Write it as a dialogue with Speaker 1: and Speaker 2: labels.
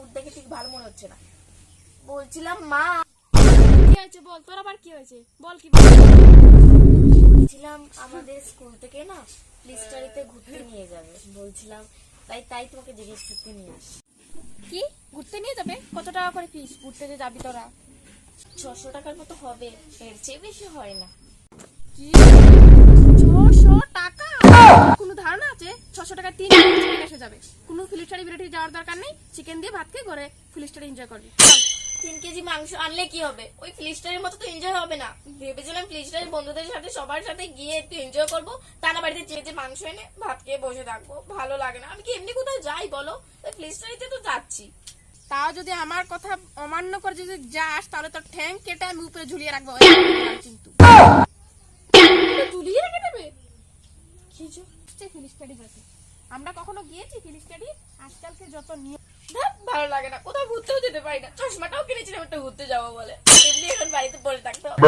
Speaker 1: Mood দেখে ঠিক ভালো মনে হচ্ছে না। বলছিলাম মা,
Speaker 2: কি হয়েছে বল, তোর আবার কি হয়েছে বল, কি
Speaker 1: বলছিলাম আমাদের স্কুল থেকে না প্লিস্টারিতে ঘুরতে নিয়ে যাবে বলছিলাম, তাই তোমাকে জিজ্ঞেস করতে নিয়ে আসি।
Speaker 2: কি ঘুরতে নিয়ে যাবে? কত টাকা করে ফিস ঘুরতে যে যাবি তোরা?
Speaker 1: 600 টাকার মতো হবে, এর চেয়ে বেশি হয় না।
Speaker 2: কি 600 টাকা? কোনো ধারণা আছে 600 টাকা 3 চিকেন এসে যাবে? কোনো ফিলিস্টারি বিরিটি যাওয়ার দরকার নেই, চিকেন দিয়ে ভাত খেয়ে ঘরে ফিলিস্টারি এনজয় করবি।
Speaker 1: 3 কেজি মাংস আনলে কি হবে? ওই ফিলিস্টারের মতো তো এনজয় হবে না। ভেবেছিলাম ফিলিস্টারের বন্ধুদের সাথে সবার সাথে গিয়ে একটু এনজয় করবো, তা না বাড়িতে চেয়ে মাংস এনে ভাত খেয়ে বসে থাকবো, ভালো লাগে না। আমি কি এমনি কোথাও যাই বলো? ফিলিস্টারিতে তো যাচ্ছি।
Speaker 2: তাও যদি আমার কথা অমান্য করে যদি যাস তাহলে তোর ঠ্যাং কেটে আমি উপরে ঝুলিয়ে রাখবো কিন্তু। ঝুলিয়ে রেখে দেবে?
Speaker 1: কি যে
Speaker 2: ফিলিস্টারি যাতে আমরা কখনো গিয়েছি ফিলিস্টারি? আজকালকে যত নিয়ম,
Speaker 1: ভালো লাগে না, কোথাও ঘুরতেও যেতে পারি না। চশমাটাও কিনেছিলাম একটা ঘুরতে যাবো বলে, এমনি এখন বাড়িতে পড়ে থাকতে হবে।